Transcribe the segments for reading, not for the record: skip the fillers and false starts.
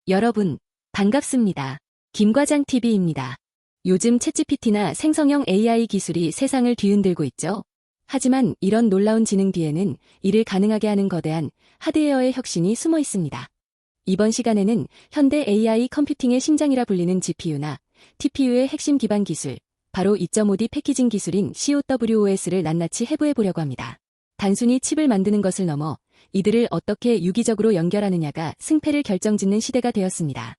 여러분, 반갑습니다. 김과장TV입니다. 요즘 챗GPT나 생성형 AI 기술이 세상을 뒤흔들고 있죠. 하지만 이런 놀라운 지능 뒤에는 이를 가능하게 하는 거대한 하드웨어의 혁신이 숨어 있습니다. 이번 시간에는 현대 AI 컴퓨팅의 심장이라 불리는 GPU나 TPU의 핵심 기반 기술, 바로 2.5D 패키징 기술인 CoWOS를 낱낱이 해부해 보려고 합니다. 단순히 칩을 만드는 것을 넘어 이들을 어떻게 유기적으로 연결하느냐가 승패를 결정짓는 시대가 되었습니다.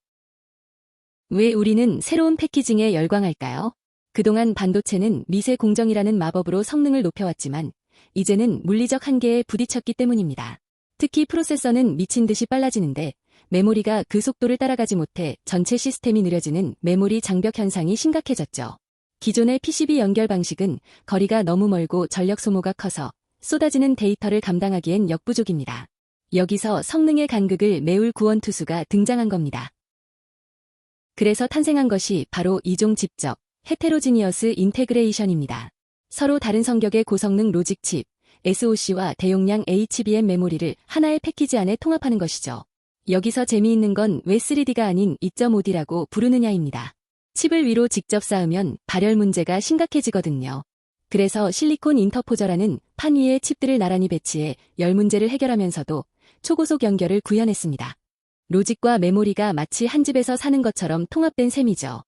왜 우리는 새로운 패키징에 열광할까요? 그동안 반도체는 미세 공정이라는 마법으로 성능을 높여왔지만 이제는 물리적 한계에 부딪혔기 때문입니다. 특히 프로세서는 미친 듯이 빨라지는데 메모리가 그 속도를 따라가지 못해 전체 시스템이 느려지는 메모리 장벽 현상이 심각해졌죠. 기존의 PCB 연결 방식은 거리가 너무 멀고 전력 소모가 커서 쏟아지는 데이터를 감당하기엔 역부족입니다. 여기서 성능의 간극을 메울 구원투수가 등장한 겁니다. 그래서 탄생한 것이 바로 이종 집적, 헤테로지니어스 인테그레이션입니다. 서로 다른 성격의 고성능 로직 칩, SoC와 대용량 HBM 메모리를 하나의 패키지 안에 통합하는 것이죠. 여기서 재미있는 건 왜 3D가 아닌 2.5D라고 부르느냐입니다. 칩을 위로 직접 쌓으면 발열 문제가 심각해지거든요. 그래서 실리콘 인터포저라는 판 위에 칩들을 나란히 배치해 열 문제를 해결하면서도 초고속 연결을 구현했습니다. 로직과 메모리가 마치 한 집에서 사는 것처럼 통합된 셈이죠.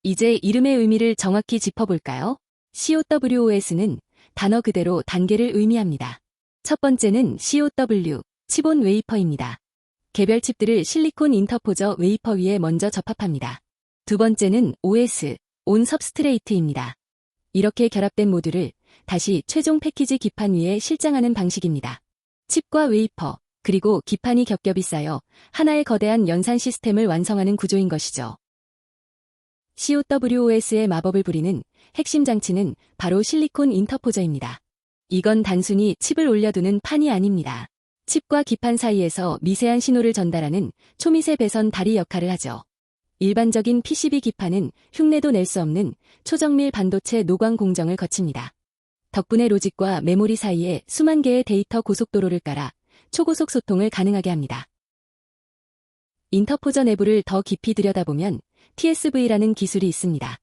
이제 이름의 의미를 정확히 짚어볼까요? CoWOS는 단어 그대로 단계를 의미합니다. 첫 번째는 CoW, 칩온 웨이퍼입니다. 개별 칩들을 실리콘 인터포저 웨이퍼 위에 먼저 접합합니다. 두 번째는 OS, 온 सब스트레이트입니다. 이렇게 결합된 모듈을 다시 최종 패키지 기판 위에 실장하는 방식입니다. 칩과 웨이퍼, 그리고 기판이 겹겹이 쌓여 하나의 거대한 연산 시스템을 완성하는 구조인 것이죠. CoWOS의 마법을 부리는 핵심 장치는 바로 실리콘 인터포저입니다. 이건 단순히 칩을 올려두는 판이 아닙니다. 칩과 기판 사이에서 미세한 신호를 전달하는 초미세 배선 다리 역할을 하죠. 일반적인 PCB 기판은 흉내도 낼 수 없는 초정밀 반도체 노광 공정을 거칩니다. 덕분에 로직과 메모리 사이에 수만 개의 데이터 고속도로를 깔아 초고속 소통을 가능하게 합니다. 인터포저 내부를 더 깊이 들여다보면 TSV라는 기술이 있습니다.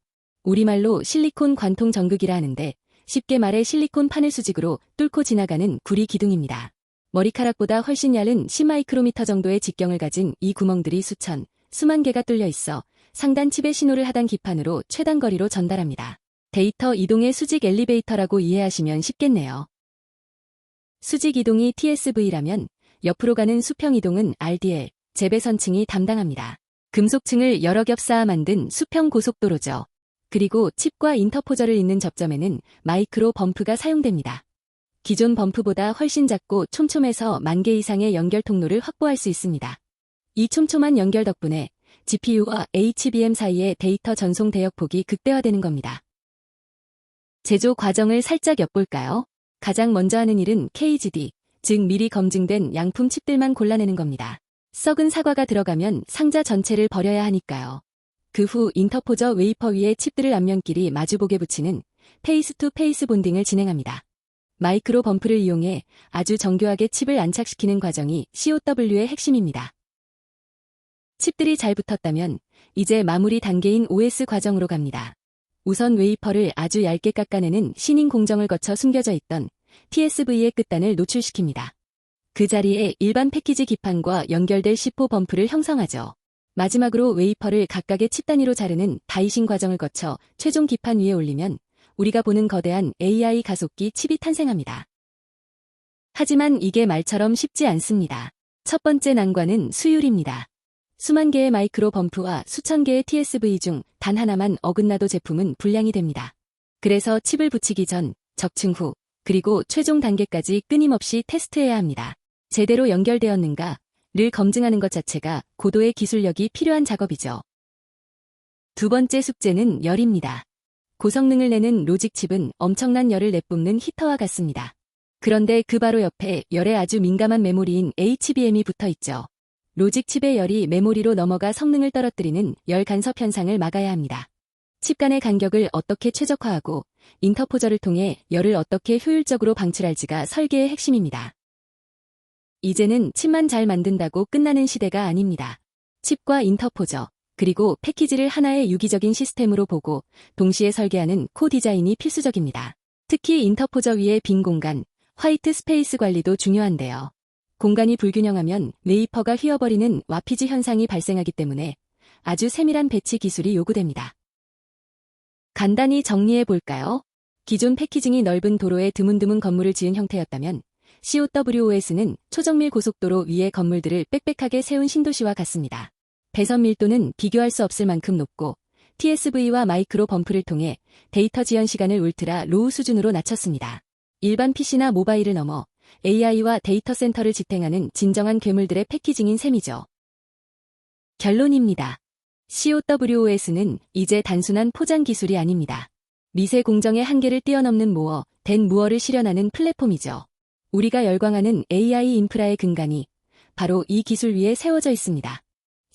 우리말로 실리콘 관통 전극이라 하는데 쉽게 말해 실리콘 판을 수직으로 뚫고 지나가는 구리 기둥입니다. 머리카락보다 훨씬 얇은 10마이크로미터 정도의 직경을 가진 이 구멍들이 수만 개가 뚫려 있어 상단 칩의 신호를 하단 기판으로 최단 거리로 전달합니다. 데이터 이동의 수직 엘리베이터라고 이해하시면 쉽겠네요. 수직 이동이 TSV라면 옆으로 가는 수평 이동은 RDL, 재배선층이 담당합니다. 금속층을 여러 겹 쌓아 만든 수평 고속도로죠. 그리고 칩과 인터포저를 잇는 접점에는 마이크로 범프가 사용됩니다. 기존 범프보다 훨씬 작고 촘촘해서 10,000개 이상의 연결 통로를 확보할 수 있습니다. 이 촘촘한 연결 덕분에 GPU와 HBM 사이의 데이터 전송 대역폭이 극대화되는 겁니다. 제조 과정을 살짝 엿볼까요? 가장 먼저 하는 일은 KGD, 즉 미리 검증된 양품 칩들만 골라내는 겁니다. 썩은 사과가 들어가면 상자 전체를 버려야 하니까요. 그 후 인터포저 웨이퍼 위에 칩들을 앞면끼리 마주보게 붙이는 페이스-투-페이스 본딩을 진행합니다. 마이크로 범프를 이용해 아주 정교하게 칩을 안착시키는 과정이 CoW의 핵심입니다. 칩들이 잘 붙었다면 이제 마무리 단계인 OS 과정으로 갑니다. 우선 웨이퍼를 아주 얇게 깎아내는 시닝 공정을 거쳐 숨겨져 있던 TSV의 끝단을 노출시킵니다. 그 자리에 일반 패키지 기판과 연결될 C4 범프를 형성하죠. 마지막으로 웨이퍼를 각각의 칩 단위로 자르는 다이싱 과정을 거쳐 최종 기판 위에 올리면 우리가 보는 거대한 AI 가속기 칩이 탄생합니다. 하지만 이게 말처럼 쉽지 않습니다. 첫 번째 난관은 수율입니다. 수만 개의 마이크로 범프와 수천 개의 TSV 중 단 하나만 어긋나도 제품은 불량이 됩니다. 그래서 칩을 붙이기 전, 적층 후, 그리고 최종 단계까지 끊임없이 테스트해야 합니다. 제대로 연결되었는가를 검증하는 것 자체가 고도의 기술력이 필요한 작업이죠. 두 번째 숙제는 열입니다. 고성능을 내는 로직 칩은 엄청난 열을 내뿜는 히터와 같습니다. 그런데 그 바로 옆에 열에 아주 민감한 메모리인 HBM이 붙어 있죠. 로직 칩의 열이 메모리로 넘어가 성능을 떨어뜨리는 열 간섭 현상을 막아야 합니다. 칩 간의 간격을 어떻게 최적화하고 인터포저를 통해 열을 어떻게 효율적으로 방출할지가 설계의 핵심입니다. 이제는 칩만 잘 만든다고 끝나는 시대가 아닙니다. 칩과 인터포저, 그리고 패키지를 하나의 유기적인 시스템으로 보고 동시에 설계하는 코 디자인이 필수적입니다. 특히 인터포저 위의 빈 공간, 화이트 스페이스 관리도 중요한데요. 공간이 불균형하면 웨이퍼가 휘어버리는 와피지 현상이 발생하기 때문에 아주 세밀한 배치 기술이 요구됩니다. 간단히 정리해 볼까요? 기존 패키징이 넓은 도로에 드문드문 건물을 지은 형태였다면 COWOS는 초정밀 고속도로 위에 건물들을 빽빽하게 세운 신도시와 같습니다. 배선 밀도는 비교할 수 없을 만큼 높고 TSV와 마이크로 범프를 통해 데이터 지연 시간을 울트라 로우 수준으로 낮췄습니다. 일반 PC나 모바일을 넘어 AI와 데이터 센터를 지탱하는 진정한 괴물들의 패키징인 셈이죠. 결론입니다. COWOS는 이제 단순한 포장 기술이 아닙니다. 미세 공정의 한계를 뛰어넘는 모어, 댄 무어를 실현하는 플랫폼이죠. 우리가 열광하는 AI 인프라의 근간이 바로 이 기술 위에 세워져 있습니다.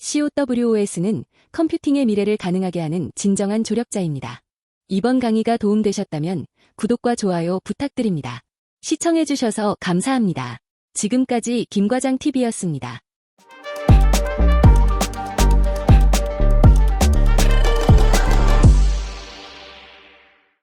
COWOS는 컴퓨팅의 미래를 가능하게 하는 진정한 조력자입니다. 이번 강의가 도움되셨다면 구독과 좋아요 부탁드립니다. 시청해주셔서 감사합니다. 지금까지 김과장TV였습니다.